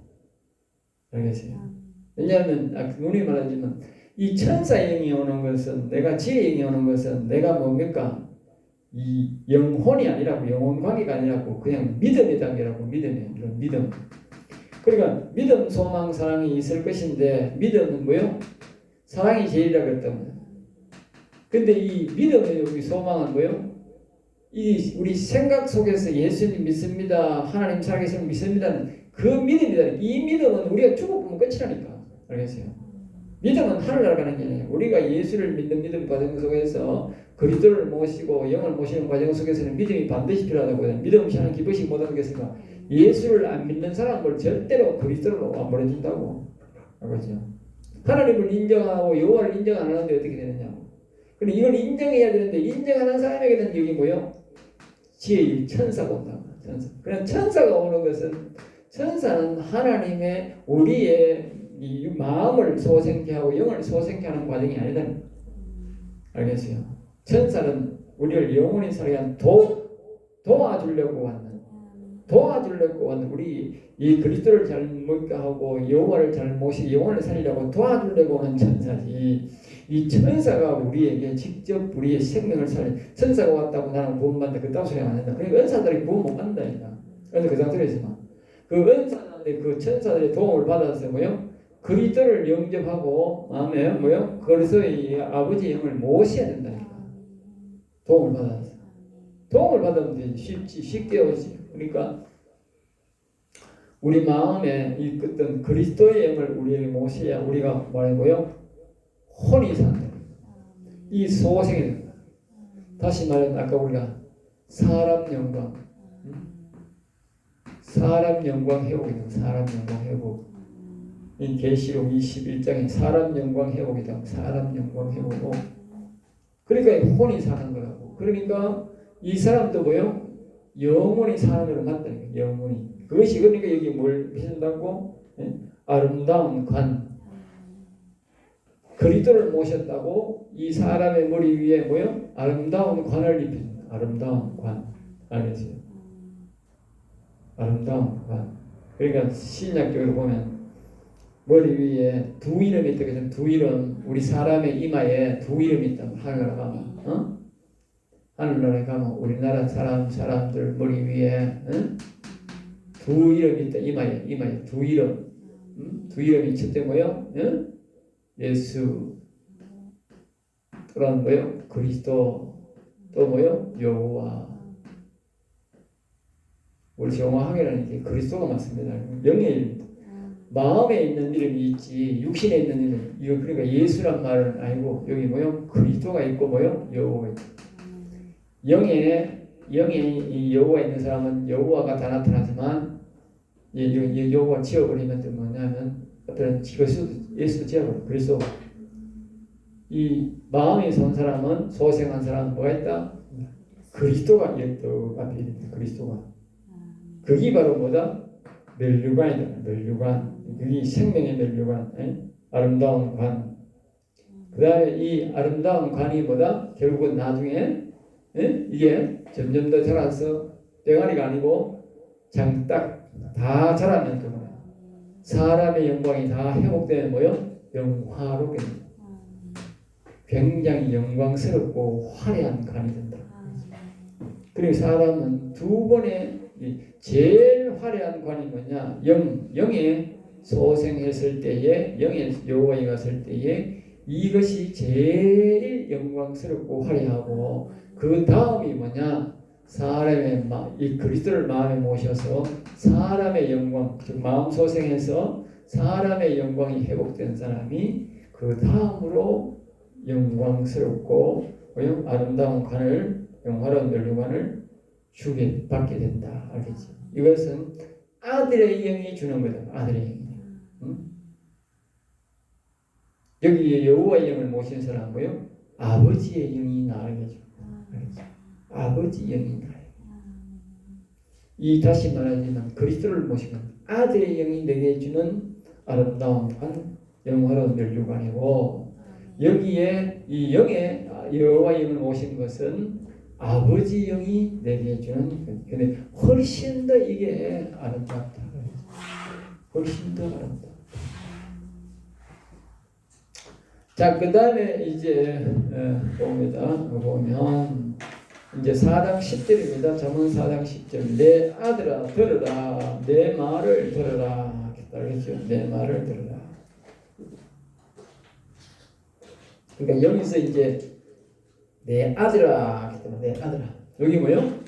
알겠어요? 왜냐하면 누누이 말하지만 이 천사의 영이 오는 것은 내가 지혜의 영이 오는 것은 내가 뭡니까? 이 영혼이 아니라고 영혼 관계가 아니라고 그냥 믿음의 단계라고 믿음의 이런 믿음. 그러니까 믿음, 소망, 사랑이 있을 것인데 믿음은 뭐요? 사랑이 제일이라 그랬다면. 근데 이 믿음의 우리 소망은 뭐요? 이 우리 생각 속에서 예수님 믿습니다. 하나님 살아계시는 믿습니다. 그 믿음이다. 이 믿음은 우리가 죽어보면 끝이라니까. 알겠어요? 믿음은 하늘나라 가는 게 아니에요. 우리가 예수를 믿는 믿음 과정 속에서 그리스도를 모시고 영을 모시는 과정 속에서는 믿음이 반드시 필요하다고요. 믿음 없이 하는 기쁘시 못하는 것인가? 예수를 안 믿는 사람을 절대로 그리스도로 안 보내준다고. 알겠죠? 하나님을 인정하고 여호와를 인정 안 하는데 어떻게 되느냐고. 근데 이걸 인정해야 되는데 인정하는 사람에게는 여기 뭐요? 지혜의 천사가 온다. 천사. 그냥 천사가 오는 것은 천사는 하나님의 우리의 이 마음을 소생케 하고 영을 소생케 하는 과정이 아니다. 알겠어요? 천사는 우리를 영원히 살게 한 도와주려고 왔는 우리 이 그리스도를 잘 목하고 여호와를 잘 모시 영혼을 살리려고 도와주려고 오는 천사지. 이 천사가 우리에게 직접 우리의 생명을 살리. 천사가 왔다고 나는 구원받는다. 그따위 소리 안 한다. 그러니까 은사들이 구원 못 받는다니까. 그래서 그 상태에서만 그 은사들이 그 천사들의 도움을 받아서 뭐요? 그리스도를 영접하고 마음에 뭐요? 그리스도의 아버지 영을 모셔야 된다니까. 도움을 받으면 되지. 쉽게 오지. 그러니까 우리 마음에 이 어떤 그리스도의 영을 우리에게 모셔야 우리가 뭐라고요? 혼이 산다. 이 소생이 된다. 다시 말하면 아까 우리가 사람 영광 회복이다. 사람 영광 회복. 이 계시록 21장에 사람 영광 회복이다. 사람 영광 회복이고. 그러니까 혼이 사는 거라고. 그러니까 이 사람도 뭐요? 영원히 사는 걸 맞다니까. 영원히. 그것이 그러니까 여기 뭘 해준다고? 아름다운 관. 그리스도를 모셨다고 이 사람의 머리 위에 뭐요? 아름다운 관을 입힌다. 아름다운 관. 알겠어요? 아름다운 관. 그러니까 신약적으로 보면 머리 위에 두 이름이 있다고. 두 이름. 우리 사람의 이마에 두 이름이 있다고. 하늘나라 가면. 하늘나라에 가면 우리나라 사람들 머리 위에 두 이름이 있다. 이마에 두 이름. 두 이름이 첫째 뭐요? 예수. 또는 뭐요? 그리스도. 또 뭐요? 여호와. 우리 정확하게는 이게 그리스도가 맞습니다. 영의 이름입니다. 마음에 있는 이름이 있지 육신에 있는 이름. 이거 그러니까 예수란 말은 아니고 여기 뭐요? 그리스도가 있고 뭐요? 여호와가 있고. 영에 이 여호와 있는 사람은 여호와가 다 나타나지만 이 여호와 지어버리면 또 뭐냐면 어떤 예수도 지어버려. 그리스도. 이 마음이 선 사람은 소생한 사람은 뭐가 있다? 그리스도가 또 앞에 있는 그리스도가. 그게 바로 뭐다? 멸류관이다. 멸류관. 그게 생명의 멸류관. 아름다운 관. 그 다음에 이 아름다운 관이 뭐다? 결국은 나중에 이게 점점 더 자라서 땡아리가 아니고 장딱 다 자라면 그 뭐야? 사람의 영광이 다 회복되면 뭐요? 영화롭게 됩니다. 굉장히 영광스럽고 화려한 관이 된다. 그리고 사람은 두 번의 제일 화려한 관이 뭐냐? 영에 소생했을 때에, 영에 여호와에 갔을 때에 이것이 제일 영광스럽고 화려하고 그 다음이 뭐냐? 사람의 이 그리스도를 마음에 모셔서 사람의 영광, 즉 마음 소생해서 사람의 영광이 회복된 사람이 그 다음으로 영광스럽고 아름다운 관을, 영화로운 멸류관을 받게 된다. 알겠지? 이것은 아들의 영이 주는 거다. 아들의 영이. 여기 여호와의 영을 모신 사람은 뭐요? 아버지의 영이 나에게 줘. 아버지 영이 나에게. 이 다시 말하지만 그리스도를 모시면 아들의 영이 내게 주는 아름다운 관, 영화로운 멸류관이고 여기에 이 영의 여호와의 영을 모신 것은 아버지 영이 내게 주는. 근데 훨씬 더 이게 아름답다. 훨씬 더 아름답다. 자, 그 다음에 이제 보면 이제 4장 10절입니다. 잠언 4장 10절. 내 아들아 들으라. 내 말을 들으라. 알겠죠? 내 말을 들으라. 그러니까 여기서 이제 내 아들아, 내 아들아. 여기 뭐요?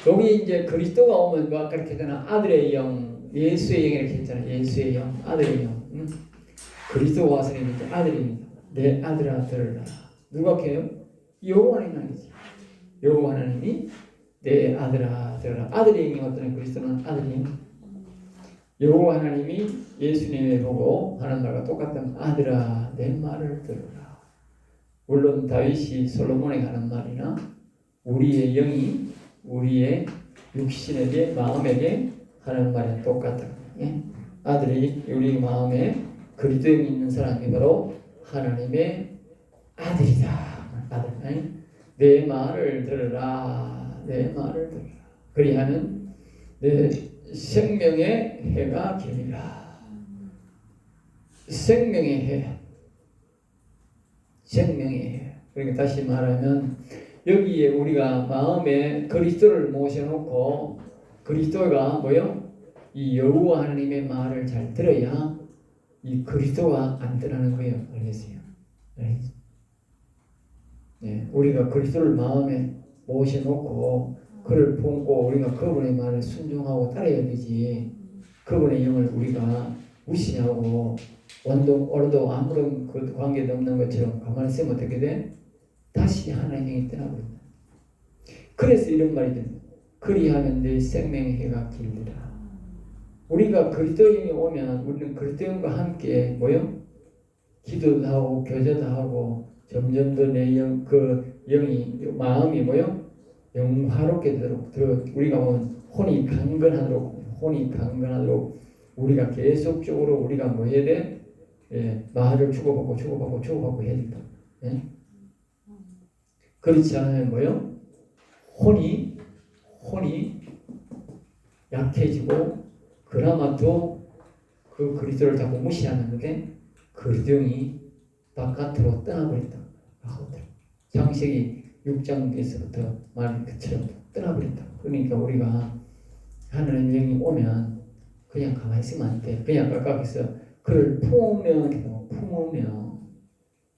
여기 이제 그리스도가 오면 뭐 아까 이렇게 했잖아. 아들의 영, 예수의 영 이렇게 했잖아. 예수의 영, 아들의 영. 응? 그리스도가 와서는 이제 아들입니다. 내 아들아 들으라. 누가 해요? 여호와 하나님이지. 여호와 하나님이 내 아들아 들으라. 아들의 영이 어떠냐? 그리스도는 아들의 영. 여호와 하나님이 예수님을 보고 하는 말과 똑같은 아들아 내 말을 들으라. 물론 다윗이 솔로몬에게 하는 말이나 우리의 영이 우리의 육신에게 마음에게 하는 말이 똑같다. 예? 아들이 우리 마음에 그리스도에 있는 사람이 바로 하나님의 아들이다. 아들. 예? 내 말을 들으라. 내 말을 들으라. 그리하면 내 생명의 해가 길리라. 생명의 해. 생명의 해. 그러니까 다시 말하면 여기에 우리가 마음에 그리스도를 모셔놓고 그리스도가 뭐요? 이 여호와 하나님의 말을 잘 들어야 이 그리스도가 안 떠나는 거예요. 알겠어요? 알겠어요? 네, 우리가 그리스도를 마음에 모셔놓고 그를 품고 우리가 그분의 말을 순종하고 따라야 되지. 그분의 영을 우리가 무시하고 원동 오르도 아무런 그 관계도 없는 것처럼 가만히 있으면 어떻게 돼? 다시 하나님의 영이 떠나버린다. 그래서 이런 말이 됩니다. 그리하면 내 생명의 해가 길리라. 우리가 그리스도의 영이 오면 우리는 그리스도의 영과 함께 뭐요? 기도도 하고 교제도 하고 점점 더 내 영, 그 영이 마음이 뭐요? 영화롭게 되도록 우리가 보면 혼이 강건하도록 우리가 계속적으로 우리가 뭐 해야 돼? 예, 말을 주고받고 해야 된다. 예? 그렇지 않으면 뭐요? 혼이 약해지고 그나마도 그 그리스도를 자꾸 무시하는데 그리스도이 바깥으로 떠나버린다. 창세기 6장에서부터 말한 것처럼 떠나버린다. 그러니까 우리가 하나님 영이 오면 그냥 가만히 있으면 안 돼. 그냥 각각에서 그를 품으면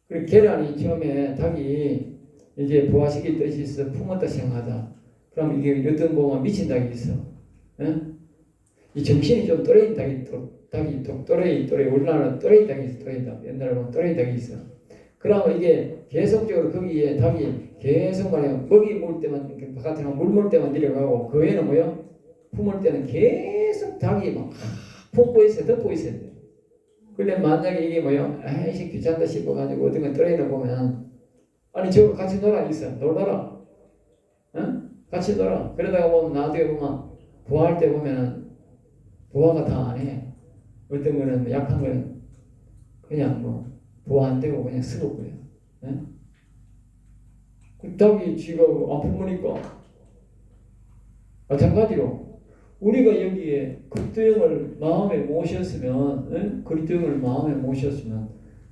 그리고 계란이 처음에 닭이 이제 부화시킬 뜻이 있어 품었다 생각하자. 그럼 이게 어떤 보면 미친 닭이 있어. 응? 이 정신이 좀 또래인 닭이 또래이 우리나라는 또래이 닭이 있어. 또래이 닭. 옛날에 보면 또래이 닭이 있어. 그러면 이게 계속적으로 거기에 닭이 계속 말이야 먹이 물 때만 바깥에 물 물 때만 내려가고 그 외에는 뭐요? 품을 때는 계속 닭이 막 품고 있어야 돼. 근데 만약에 이게 뭐요? 아이씨 귀찮다 싶어가지고 어떤 건 또래이를 보면 아니 저거 같이 놀아 있어. 놀더라. 응? 같이 놀아. 그러다가 보면 나중에 보면 부화할 때 보면은 부화가 다 안 해. 어떤 거는 약한 거는 그냥 뭐 부화 안 되고 그냥 쓰고요. 응? 그 닭이 쥐가 안 품으니까 마찬가지로 우리가 여기에 그리스도를 마음에 모셨으면 응? 그리스도를 마음에 모셨으면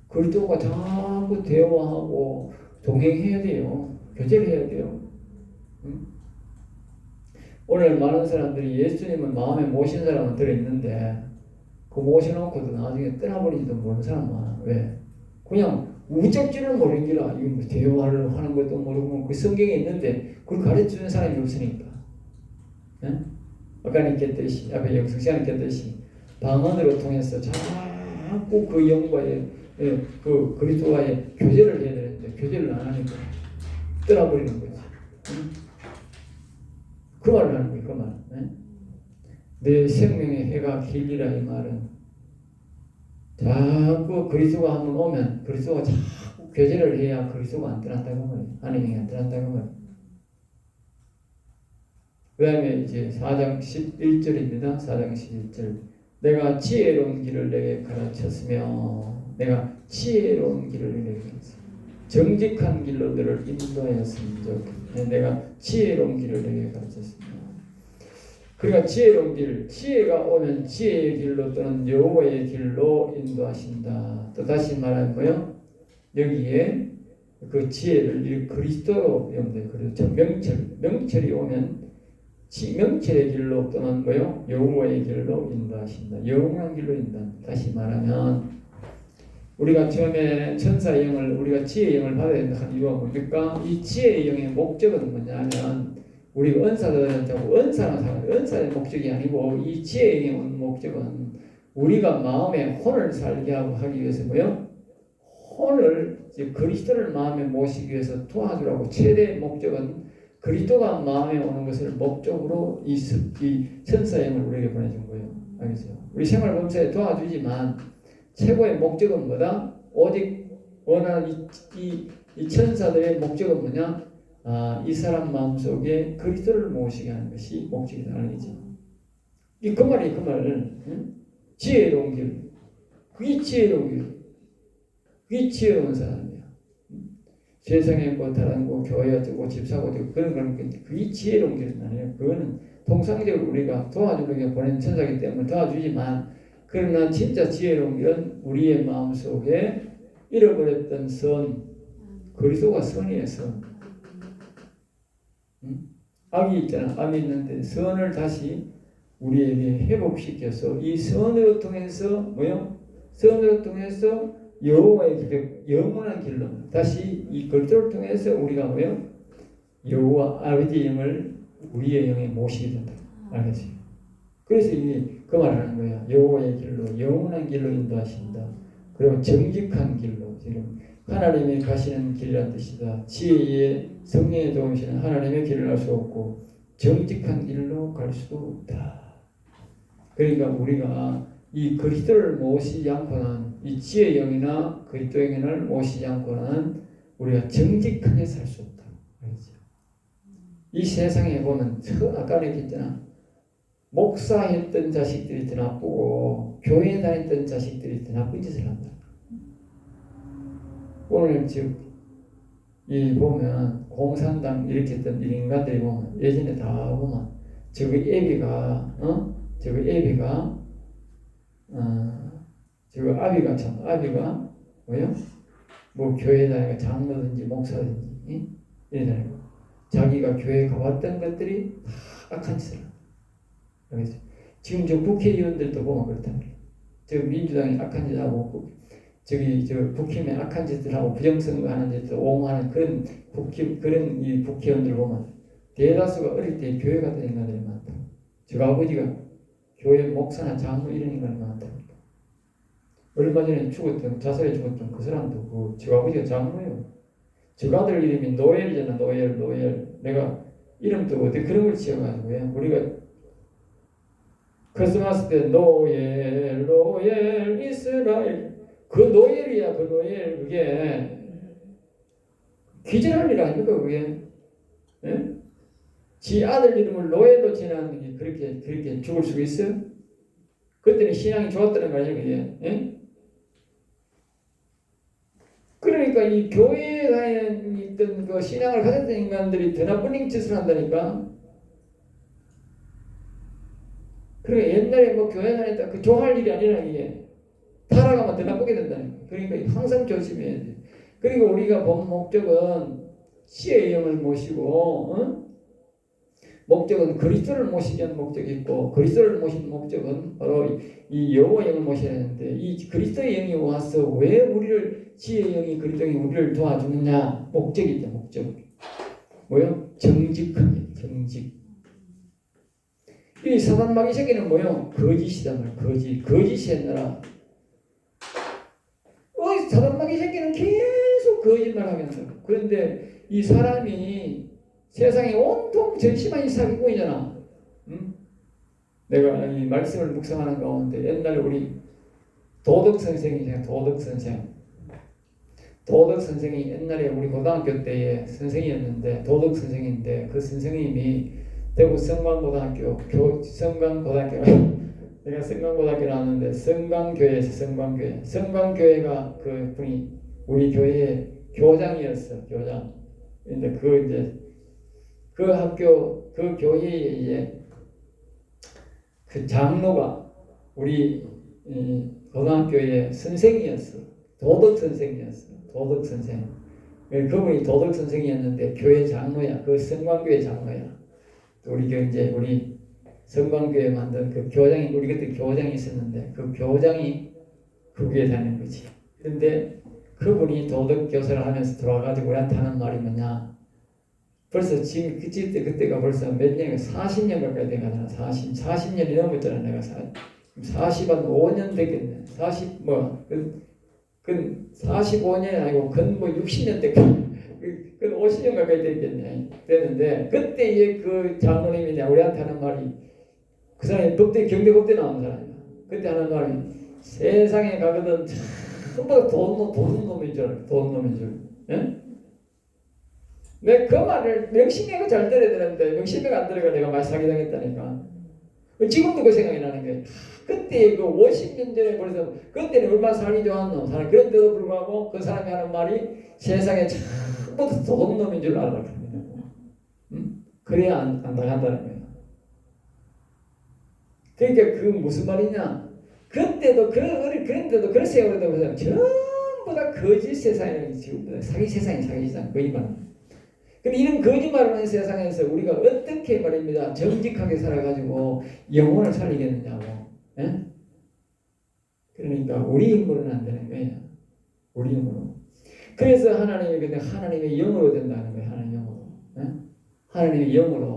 그리스도가 자꾸 대화하고 동행해야 돼요. 교제를 해야 돼요. 응? 오늘 많은 사람들이 예수님을 마음에 모신 사람은 들어있는데 그 모셔놓고도 나중에 떠나버리지도 모르는 사람 많아. 왜? 그냥 우적지를 모르는 기라. 이거 뭐 대화를 하는 것도 모르고 그 성경에 있는데 그걸 가르쳐주는 사람이 없으니까. 응? 아까 얘기했듯이 앞에 영성 시간에 얘기했듯이 방언으로 통해서 자꾸 그 영과의 그 그리스도와의 교제를 해야 되는데 교제를 안 하니까 떠나버리는 거지. 응? 그 말을 하는 거예요. 그 말. 응? 내 생명의 해가 길리라 이 말은 자꾸 그리스도가 한번 오면 그리스도가 자꾸 교제를 해야 그리스도가 안 떠난다고 말이에요. 하나님이 안 떠난다고 말이에요. 그 다음에 이제 4장 11절입니다. 4장 11절. 내가 지혜로운 길을 내게 가르쳤으며 내가 지혜로운 길을 내게 가르쳤으며 정직한 길로 너를 인도하였으며 내가 지혜로운 길을 내게 가르쳤으며 그러니까 지혜로운 길, 지혜가 오면 지혜의 길로 또는 여호와의 길로 인도하신다. 또 다시 말하면 뭐요? 여기에 그 지혜를 그리스도로 여러분들 그렇죠. 명철이 오면 명철의 길로 또는 뭐요? 여호와의 길로 인도하신다. 영원한 길로 인도한다. 다시 말하면 우리가 처음에 천사의 영을 우리가 지혜의 영을 받아야 된다 한 이유가 뭡니까? 이 지혜의 영의 목적은 뭐냐면 우리가 은사들한테 은사는 상관 은사의 목적이 아니고 이 지혜의 영의 목적은 우리가 마음에 혼을 살게 하기 위해서 뭐요? 혼을 그리스도를 마음에 모시기 위해서 도와주라고 최대 목적은 그리스도가 마음에 오는 것을 목적으로 이 천사의 영을 우리에게 보내준 거예요. 알겠죠? 우리 생활 범사에 도와주지만 최고의 목적은 뭐다? 오직 원하는 이 천사들의 목적은 뭐냐? 이 사람 마음속에 그리스도를 모시게 하는 것이 목적이라는 거죠. 그 말이 그 말. 지혜로운 길. 그게 지혜로운 길. 그게 지혜로운 사람이야. 세상에 뭐 다른 거 교회 어쩌고 집 사고 그런 건 그게 지혜로운 길은 아니에요. 그거는 통상적으로 우리가 도와주는 게 보낸 천사기 때문에 도와주지만 그러나 진짜 지혜로운 길은 우리의 마음속에 잃어버렸던 선, 그리스도가 선이에요. 선. 악이 있잖아. 악이 있는데 선을 다시 우리에게 회복시켜서 이 선을 통해서 뭐요? 선을 통해서 여호와의 길, 영원한 길로 다시 이 그리스도를 통해서 우리가 뭐요? 여호와 아버지의 영을 우리의 영에 모시게 된다. 알겠지? 그래서 그 말하는 거야. 여호와의 길로 영원한 길로 인도하신다. 그리고 정직한 길로 지금 하나님이 가시는 길이라는 뜻이다. 지혜의 성령의 도우시는 하나님의 길을 알 수 없고 정직한 길로 갈 수도 없다. 그러니까 우리가 이 그리스도를 모시지 않고는 이 지혜의 영이나 그리스도의 영을 모시지 않고는 우리가 정직하게 살 수 없다. 알겠죠? 이 세상에 보면 아까 얘기했잖아. 목사했던 자식들이 더 나쁘고 교회 다녔던 자식들이 더 나쁜 짓을 한다. 오늘 이 보면 공산당 이렇게 했던 인간들이 보면 예전에 다 보면 저거 애비가 저거 아비가 뭐요? 뭐 교회 다니가 장로든지 목사든지 이러잖아요. 자기가 교회 가봤던 것들이 다 악한 짓을 한다. 알겠죠? 지금 저 국회의원들도 보면 그렇단 말이에요. 저 민주당이 악한 짓 하고 저 국힘에 악한 짓을 하고 부정선거하는 짓을 옹호하는 그런 이 국회의원들 보면 대다수가 어릴 때 교회 갔던 인간들이 많다. 저 아버지가 교회 목사나 장로 이런 인간이 많다니까. 얼마 전에 자살해 죽었던 그 사람도 저 아버지가 장로예요. 저 아들 이름이 노엘이잖아. 노엘. 내가 이름도 어떻게 그런 걸 지어가지고 우리가 크리스마스 때 노엘 이스라엘 그 노엘이야. 그 노엘 그게 기절할 일 아닙니까 그게? 예? 지 아들 이름을 노엘로 지나는 게 그렇게 죽을 수가 있어요? 그때는 신앙이 좋았다는 거 아니에요 그게? 예? 그러니까 이 교회에 다니던 그 신앙을 가졌던 인간들이 더 나쁜 짓을 한다니까. 그러니까 옛날에 뭐 교회 다녔다 그 좋아할 일이 아니라 이게 타락하면 더 나쁘게 된다니까. 그러니까 항상 조심해야 돼. 그리고 우리가 본 목적은 지혜의 영을 모시고 목적은 그리스도를 모시기 위한 목적이 있고 그리스도를 모시는 목적은 바로 이 여호와 영을 모셔야 하는데 이 그리스도의 영이 와서 왜 우리를 지혜의 영이 그리스도의 영이 우리를 도와주느냐 목적이 있다. 목적 뭐요? 정직하게 정직. 이 사단 마귀 새끼는 뭐요? 거짓이다 말. 거짓의 나라. 사단 마귀 새끼는 계속 거짓말하게 한다. 그런데 이 사람이 세상에 온통 전심한 사기꾼이잖아. 응? 내가 이 말씀을 묵상하는 가운데 옛날에 우리 도덕 선생이잖아. 도덕 선생이 옛날에 우리 고등학교 때의 선생이었는데 도덕 선생인데 그 선생님이 대구 성광고등학교 내가 성광고등학교 나왔는데 성광교회가 그 분이 우리 교회의 교장이었어. 교장. 근데 그 학교 그 교회의 그 장로가 우리 고등학교의 선생이었어. 도덕 선생. 그분이 도덕 선생이었는데 교회 장로야. 그 성광교회 장로야. 우리 성광교회 만든 그 교장이 우리 그때 교장이 있었는데 그 교장이 그 교회 다니는 거지. 그런데 그분이 도덕 교사를 하면서 들어와가지고 우리한테 하는 말이 뭐냐? 벌써 지금 그때가 벌써 몇 년, 40년 가까이 돼가잖아. 40년이 넘었잖아. 내가 40한 5년 됐겠네. 40 뭐, 그 45년이 아니고 근 뭐 60년 됐겠네. 그 50년 가까이 됐겠네. 됐는데 그때의 그 장로님이 우리한테 하는 말이 그 사람이 경대법대 나온 사람이야. 그때 하는 말이 세상에 가거든 전부 다 돈 놈인 줄 알아. 돈 놈인 줄. 예? 내가 그 말을 명심하고 잘 들어야 되는데 명심하고 안 들어가 내가 많이 사기당했다니까. 지금도 그 생각이 나는 거예요. 그때 그 50년 전에 벌써 그때는 얼마나 살기 좋았노. 그런데도 불구하고 그 사람이 하는 말이 세상에 전부 다 돈 놈인 줄 알아. 응? 그래야 안 당한다는 거예요. 그러니까 그 무슨 말이냐? 그때도 그런데도 그런 세월에도 보세요. 전부 다 거짓 세상이라는 지금 사기 세상 거짓말. 근데 이런 거짓말을 하는 세상에서 우리가 어떻게 말입니다. 정직하게 살아가지고 영혼을 살리겠느냐고. 예? 그러니까 우리 힘으로는 안 되는 거예요. 우리 힘으로. 그래서 하나님의 영으로 된다는 거예요. 하나님의 영으로. 예? 하나님의 영으로.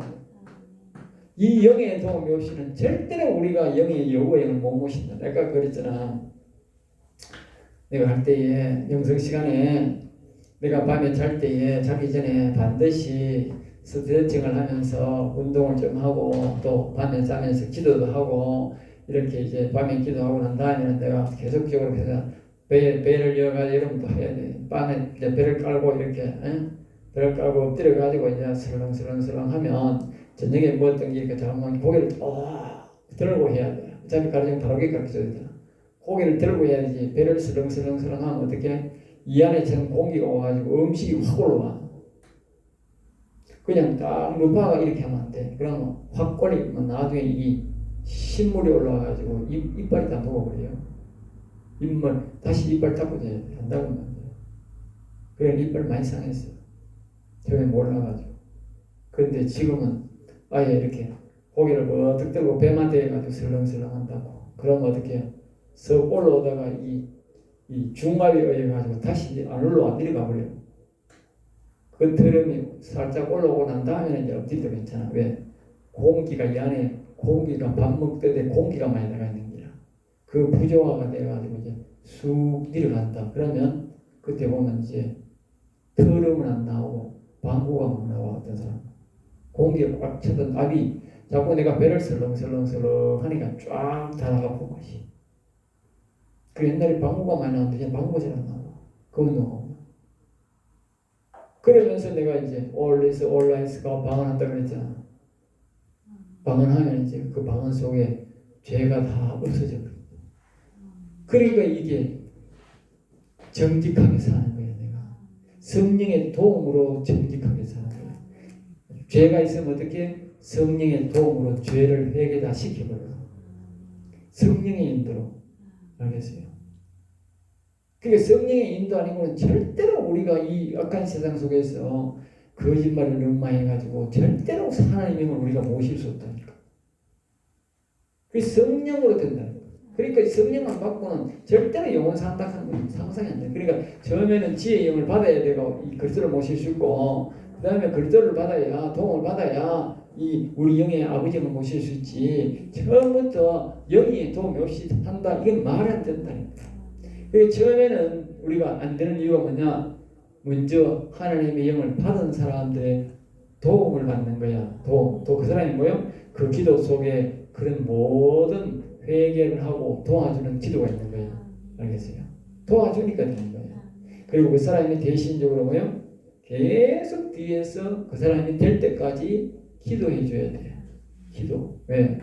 이 영의 도움이 없이는 절대로 우리가 영의 여호와의 영을 못 모신다. 내가 그랬잖아. 내가 할 때에 영성 시간에 내가 밤에 잘 때에 자기 전에 반드시 스트레칭을 하면서 운동을 좀 하고 또 밤에 자면서 기도도 하고 이렇게 이제 밤에 기도하고 난 다음에는 내가 계속적으로 해서 배를 이어가지고 여러분도 해야 돼. 밤에 이제 배를 깔고 이렇게 배를 깔고 엎드려 가지고 이제 슬렁슬렁 하면 저녁에 뭐 어떤 게 이렇게 잘못 고개를 들고 해야 돼. 어차피 가르치면 바로게 가르쳐야 되잖아. 고개를 들고 해야지. 배를 슬렁슬렁 하면 어떻게 이 안에 지금 공기가 와가지고 음식이 확 올라와. 그냥 딱 루파가 이렇게 하면 안 돼. 그러면 확 걸리면 나중에 이 신물이 올라와가지고 이빨이 다 녹아버려요. 다시 이빨 닦고 한다고 하면 안 돼. 그래 이빨 많이 상했어. 처음에 몰라가지고. 그런데 지금은 아예 이렇게 고개를 버뜩 들고 배만 대가지고 슬렁슬렁 한다고. 그러면 어떻게 썩 올라오다가 이 중압에 의해가지고 다시 안 올라와 내려가 버려요. 그 트름이 살짝 올라오고 난 다음에는 이제 엎드려도 괜찮아. 왜? 공기가 이 안에 공기가 밥 먹을 때 공기가 많이 나가 있는 거야. 그 부조화가 돼가지고 이제 쑥 내려간다. 그러면 그때 보면 이제 트름은 안 나오고 방구가 막 나와. 어떤 사람 공기가 꽉 차던 압이 자꾸 내가 배를 설렁설렁 하니까 쫙 다 나가고 것이. 그 옛날에 방구가 많이 나왔는데 이제 방구가 잘 안 나와. 그건 나오고. 그러면서 내가 이제 올라이스가 방언한다 그랬잖아. 방언하면 이제 그 방언 속에 죄가 다 없어져 버려. 그러니까 이게 정직하게 사는 거야. 내가 성령의 도움으로 정직하게 사는 거야. 죄가 있으면 어떻게 성령의 도움으로 죄를 회개 다 시켜버려. 성령의 인도로. 알겠어요? 그러니까 성령의 인도 아니고는 절대로 우리가 이 악한 세상 속에서 거짓말을 너무 많이 해가지고 절대로 하나님의 힘을 우리가 모실 수 없다니까. 그 성령으로 된다는 거예요. 그러니까 성령만 받고는 절대로 영원 산다는 건 상상이 안 돼. 그러니까 처음에는 지혜의 영을 받아야 되고 이 그리스도를 모실 수 있고 그 다음에 그리스도를 받아야 도움을 받아야 이 우리 영의 아버지를 모실 수 있지. 처음부터 영이 도움이 없이 한다. 이건 말이 안 된다니까. 그래서 처음에는 우리가 안 되는 이유가 뭐냐? 먼저 하나님의 영을 받은 사람들의 도움을 받는 거야. 또 그 사람이 뭐요? 그 기도 속에 그런 모든 회개를 하고 도와주는 기도가 있는 거예요. 알겠어요? 도와주니까 되는 거예요. 그리고 그 사람이 대신적으로 뭐요? 계속 뒤에서 그 사람이 될 때까지 기도해 줘야 돼요. 기도. 왜?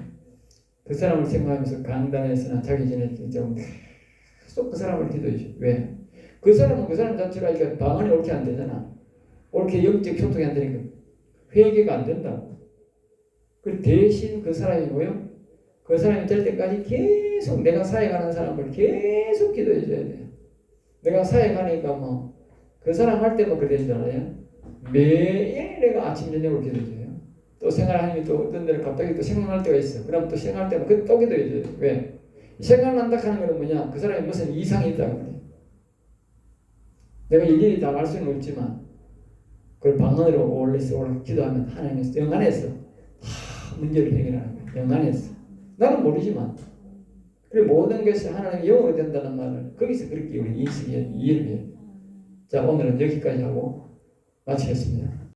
그 사람을 생각하면서 강단에서나 자기 전에 좀 계속 그 사람을 기도해 줘. 왜? 그 사람은 그 사람 자체가 그러니까 방언이 옳게 안 되잖아. 옳게 영적 소통이 안 되니까 회개가 안 된다고. 그 대신 그 사람이 뭐요? 그 사람이 될 때까지 계속 내가 사역하는 사람을 계속 기도해 줘야 돼요. 내가 사역하니까 뭐 그 사람 할 때만 그러는 줄 알아요? 매일 내가 아침 저녁으로 기도해 줘요. 또 생활하면 또 어떤 데는 갑자기 또 생각날 때가 있어. 그럼 또 생각할 때만 또 기도해 줘요. 왜? 생각난다 하는 거는 뭐냐? 그 사람이 무슨 이상이 있다고 그래요. 내가 일일이 다 알 수는 없지만 그걸 방언으로 올려서 기도하면 하나님께서 영안에서 다 문제를 해결하는 거예요. 영안에서. 나는 모르지만 그리고 모든 것이 하나님의 영으로 된다는 말을 거기서 그렇게 우리 인식해 이해를 해요. 자, 오늘은 여기까지 하고 마치겠습니다.